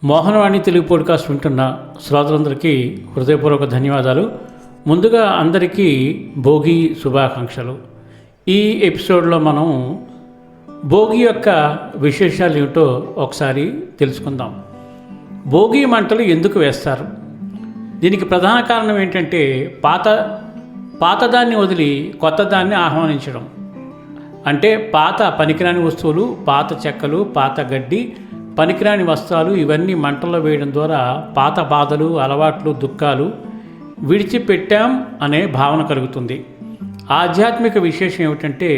Mohanavani Telugu podcast వింటున్న శ్రోతలందరికీ హృదయపూర్వక ధన్యవాదాలు. ముందుగా అందరికీ భోగి శుభాకాంక్షలు. ఈ ఎపిసోడ్లో మనం భోగి యొక్క విశేషాలు ఏమిటో ఒకసారి తెలుసుకుందాం. భోగి మంటలు ఎందుకు వేస్తారు? దీనికి ప్రధాన కారణం ఏంటంటే పాతదాన్ని వదిలి కొత్త దాన్ని ఆహ్వానించడం. అంటే పాత పనికిరాని వస్తువులు, పాత చెక్కలు, పాత గడ్డి, పనికిరాని వస్త్రాలు ఇవన్నీ మంటల్లో వేయడం ద్వారా పాత బాధలు, అలవాట్లు, దుఃఖాలు విడిచిపెట్టాం అనే భావన కలుగుతుంది. ఆధ్యాత్మిక విశేషం ఏమిటంటే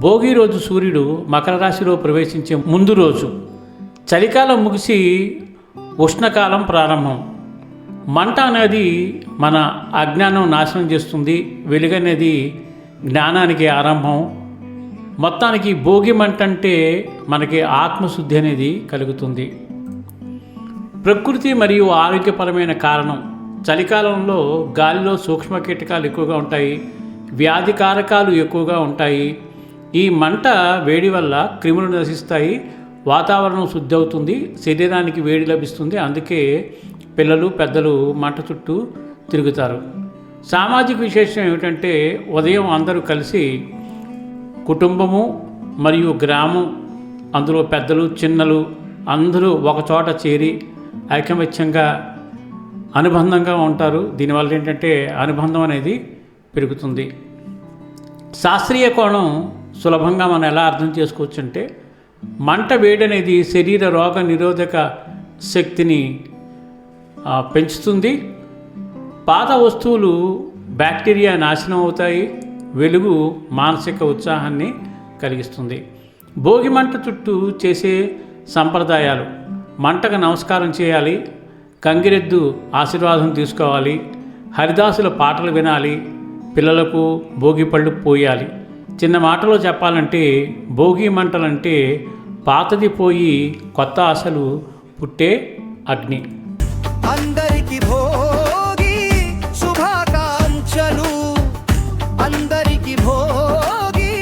భోగి రోజు సూర్యుడు మకర రాశిలో ప్రవేశించే ముందు రోజు. చలికాలం ముగిసి ఉష్ణకాలం ప్రారంభం. మంట అనేది మన అజ్ఞానం నాశనం చేస్తుంది, వెలుగనేది జ్ఞానానికి ఆరంభం. మొత్తానికి భోగి మంట అంటే మనకి ఆత్మశుద్ధి అనేది కలుగుతుంది. ప్రకృతి మరియు ఆరోగ్యపరమైన కారణం. చలికాలంలో గాలిలో సూక్ష్మ కీటకాలు ఎక్కువగా ఉంటాయి, వ్యాధి కారకాలు ఎక్కువగా ఉంటాయి. ఈ మంట వేడి వల్ల క్రిములు నశిస్తాయి, వాతావరణం శుద్ధి అవుతుంది, శరీరానికి వేడి లభిస్తుంది. అందుకే పిల్లలు, పెద్దలు మంట చుట్టూ తిరుగుతారు. సామాజిక విశేషం ఏమిటంటే ఉదయం అందరూ కలిసి కుటుంబము మరియు గ్రామం, అందులో పెద్దలు చిన్నలు అందరూ ఒకచోట చేరి ఐకమత్యంగా అనుబంధంగా ఉంటారు. దీనివల్ల ఏంటంటే అనుబంధం అనేది పెరుగుతుంది. శాస్త్రీయ కోణం సులభంగా మనం ఎలా అర్థం చేసుకోవచ్చు అంటే మంట వేడి అనేది శరీర రోగ నిరోధక శక్తిని పెంచుతుంది. పాత వస్తువులు బ్యాక్టీరియా నాశనం అవుతాయి, వెలుగు మానసిక ఉత్సాహాన్ని కలిగిస్తుంది. భోగి మంట చుట్టూ చేసే సంప్రదాయాలు. మంటకు నమస్కారం చేయాలి, గంగిరెద్దు ఆశీర్వాదం తీసుకోవాలి, హరిదాసుల పాటలు వినాలి, పిల్లలకు భోగి పళ్ళు పోయాలి. చిన్న మాటలో చెప్పాలంటే భోగి మంటలంటే పాతది పోయి కొత్త ఆశలు పుట్టే అగ్ని. అందరికీ భోగి శుభాకాంక్షలు, అందరికీ భోగి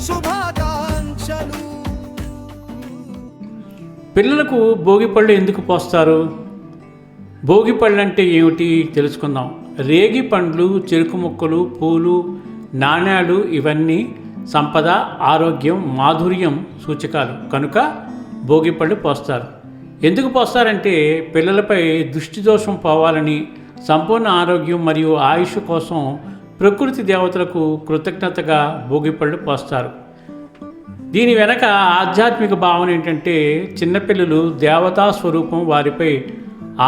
శుభాకాంక్షలు. పిల్లలకు భోగి పళ్ళు ఎందుకు పోస్తారు? భోగి పళ్ళు అంటే ఏమిటి తెలుసుకుందాం. రేగి పండ్లు, చెరుకు ముక్కలు, పూలు, నాణ్యాలు ఇవన్నీ సంపద, ఆరోగ్యం, మాధుర్యం సూచకాలు కనుక భోగి పళ్ళు పోస్తారు. ఎందుకు పోస్తారంటే పిల్లలపై దృష్టి దోషం పోవాలని, సంపూర్ణ ఆరోగ్యం మరియు ఆయుష్ కోసం ప్రకృతి దేవతలకు కృతజ్ఞతగా భోగిపళ్ళు పోస్తారు. దీని వెనక ఆధ్యాత్మిక భావన ఏంటంటే చిన్నపిల్లలు దేవతా స్వరూపం, వారిపై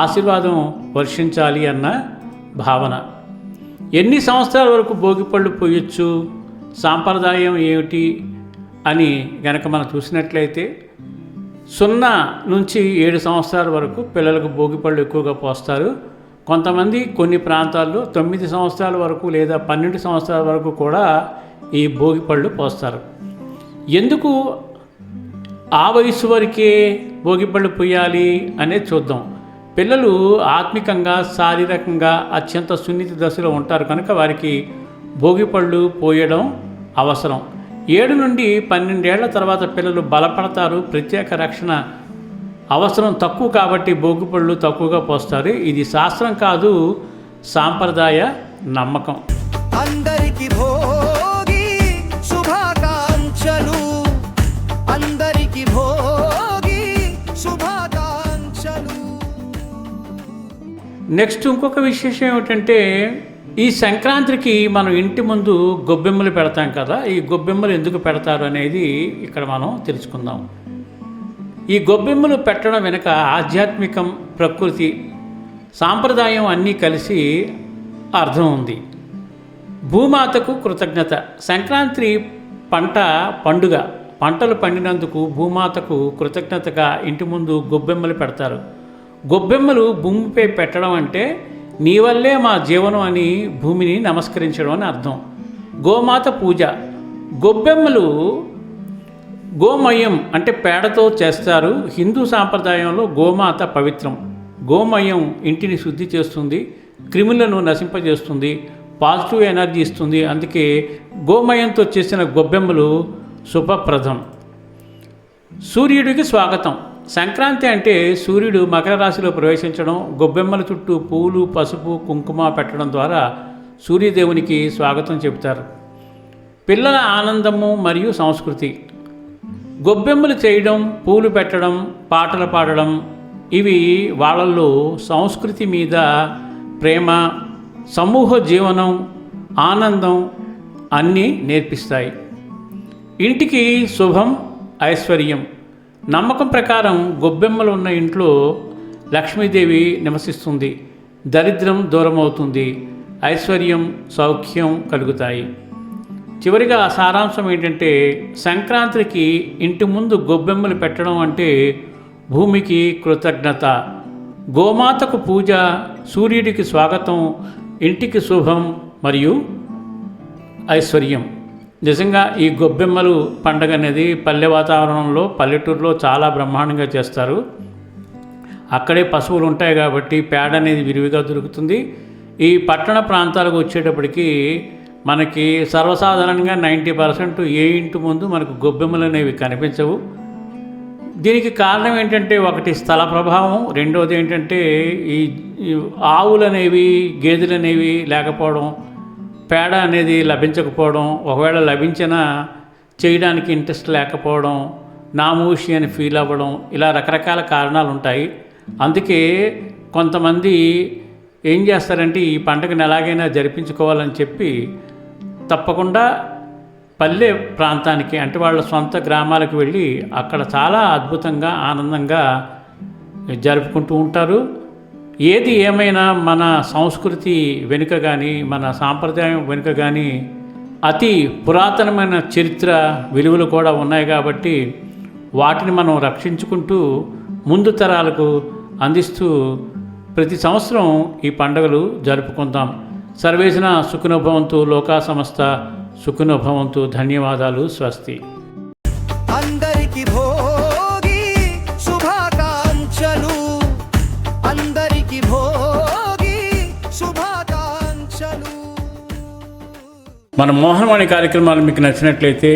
ఆశీర్వాదం వర్షించాలి అన్న భావన. ఎన్ని సంవత్సరాల వరకు భోగిపళ్ళు పోయొచ్చు, సాంప్రదాయం ఏమిటి అని గనక మనం చూసినట్లయితే 0 నుంచి 7 సంవత్సరాల వరకు పిల్లలకు భోగిపళ్ళు ఎక్కువగా పోస్తారు. కొంతమంది కొన్ని ప్రాంతాల్లో 9 సంవత్సరాల వరకు లేదా 12 సంవత్సరాల వరకు కూడా ఈ భోగి పళ్ళు పోస్తారు. ఎందుకు ఆ వయసు వరకే భోగి పళ్ళు పోయాలి అనేది చూద్దాం. పిల్లలు ఆత్మికంగా, శారీరకంగా అత్యంత సున్నిత దశలో ఉంటారు కనుక వారికి భోగి పళ్ళు పోయడం అవసరం. 7 నుండి 12 ఏళ్ల తర్వాత పిల్లలు బలపడతారు, ప్రత్యేక రక్షణ అవసరం తక్కువ కాబట్టి భోగిపళ్ళు తక్కువగా పోస్తారు. ఇది శాస్త్రం కాదు, సాంప్రదాయ నమ్మకం. అందరికీ భోగి శుభాకాంక్షలు, అందరికీ భోగి శుభాకాంక్షలు. నెక్స్ట్ ఇంకొక విశేషం ఏమిటంటే ఈ సంక్రాంతికి మనం ఇంటి ముందు గొబ్బెమ్మలు పెడతాం కదా. ఈ గొబ్బెమ్మలు ఎందుకు పెడతారు అనేది ఇక్కడ మనం తెలుసుకుందాం. ఈ గొబ్బెమ్మలు పెట్టడం వెనుక ఆధ్యాత్మికం, ప్రకృతి, సాంప్రదాయం అన్నీ కలిసి అర్థం ఉంది. భూమాతకు కృతజ్ఞత. సంక్రాంతి పండుగ. పంటలు పండినందుకు భూమాతకు కృతజ్ఞతగా ఇంటి ముందు గొబ్బెమ్మలు పెడతారు. గొబ్బెమ్మలు భూమిపై పెట్టడం అంటే నీ వల్లే మా జీవనం అని భూమిని నమస్కరించడం అని అర్థం. గోమాత పూజ. గొబ్బెమ్మలు గోమయం అంటే పేడతో చేస్తారు. హిందూ సాంప్రదాయంలో గోమాత పవిత్రం. గోమయం ఇంటిని శుద్ధి చేస్తుంది, క్రిములను నశింపజేస్తుంది, పాజిటివ్ ఎనర్జీ ఇస్తుంది. అందుకే గోమయంతో చేసిన గొబ్బెమ్మలు శుభప్రదం. సూర్యుడికి స్వాగతం. సంక్రాంతి అంటే సూర్యుడు మకర రాశిలో ప్రవేశించడం, గొబ్బెమ్మల చుట్టూ పూలు, పసుపు, కుంకుమ పెట్టడం ద్వారా సూర్యదేవునికి స్వాగతం చెబుతారు. పిల్లల ఆనందము మరియు సంస్కృతి. గొబ్బెమ్మలు చేయడం, పూలు పెట్టడం, పాటలు పాడడం ఇవి వాళ్ళల్లో సంస్కృతి మీద ప్రేమ, సమూహ జీవనం, ఆనందం అన్నీ నేర్పిస్తాయి. ఇంటికి శుభం, ఐశ్వర్యం. నమ్మకం ప్రకారం గొబ్బెమ్మలు ఉన్న ఇంట్లో లక్ష్మీదేవి నివసిస్తుంది, దరిద్రం దూరం అవుతుంది, ఐశ్వర్యం, సౌఖ్యం కలుగుతాయి. చివరిగా సారాంశం ఏంటంటే, సంక్రాంతికి ఇంటి ముందు గొబ్బెమ్మలు పెట్టడం అంటే భూమికి కృతజ్ఞత, గోమాతకు పూజ, సూర్యుడికి స్వాగతం, ఇంటికి శుభం మరియు ఐశ్వర్యం. నిజంగా ఈ గొబ్బెమ్మలు పండగ అనేది పల్లె వాతావరణంలో, పల్లెటూరులో చాలా బ్రహ్మాండంగా చేస్తారు. అక్కడే పశువులు ఉంటాయి కాబట్టి పేడ అనేది విరివిగా దొరుకుతుంది. ఈ పట్టణ ప్రాంతాలకు వచ్చేటప్పటికి మనకి సర్వసాధారణంగా 90% ఏ ఇంటి ముందు మనకు గొబ్బెమ్మలు అనేవి కనిపించవు. దీనికి కారణం ఏంటంటే, ఒకటి స్థల ప్రభావం, రెండవది ఏంటంటే ఈ ఆవులు అనేవి, గేదెలు అనేవి లేకపోవడం, పేడ అనేది లభించకపోవడం, ఒకవేళ లభించినా చేయడానికి ఇంట్రెస్ట్ లేకపోవడం, నామూషి అని ఫీల్ అవ్వడం, ఇలా రకరకాల కారణాలు ఉంటాయి. అందుకే కొంతమంది ఏం చేస్తారంటే, ఈ పండుగను ఎలాగైనా జరిపించుకోవాలని చెప్పి తప్పకుండా పల్లె ప్రాంతానికి, అంటే వాళ్ళ సొంత గ్రామాలకు వెళ్ళి అక్కడ చాలా అద్భుతంగా, ఆనందంగా జరుపుకుంటూ ఉంటారు. ఏది ఏమైనా మన సంస్కృతి వెనుక కానీ, మన సాంప్రదాయం వెనుక కానీ అతి పురాతనమైన చరిత్ర, విలువలు కూడా ఉన్నాయి కాబట్టి వాటిని మనం రక్షించుకుంటూ ముందు తరాలకు అందిస్తూ ప్రతి సంవత్సరం ఈ పండుగలు జరుపుకుందాం. సర్వేజన సుఖినో భవంతు, లోకా సమస్త సుఖినో భవంతు. ధన్యవాదాలు. స్వస్తి. అందరికి భోగి శుభాకాంక్షలు, అందరికి భోగి శుభాకాంక్షలు. మన మోహనవాణి కార్యక్రమాలు మీకు నచ్చినట్లయితే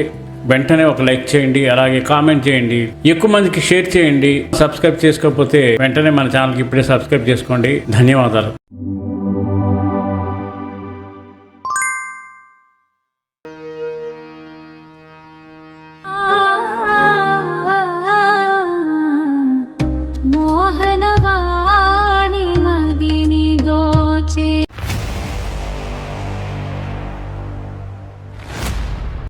వెంటనే ఒక లైక్ చేయండి, అలాగే కామెంట్ చేయండి, ఎక్కువ మందికి షేర్ చేయండి. సబ్స్క్రైబ్ చేసుకోకపోతే వెంటనే మన ఛానల్కి ఇప్పుడే సబ్స్క్రైబ్ చేసుకోండి. ధన్యవాదాలు.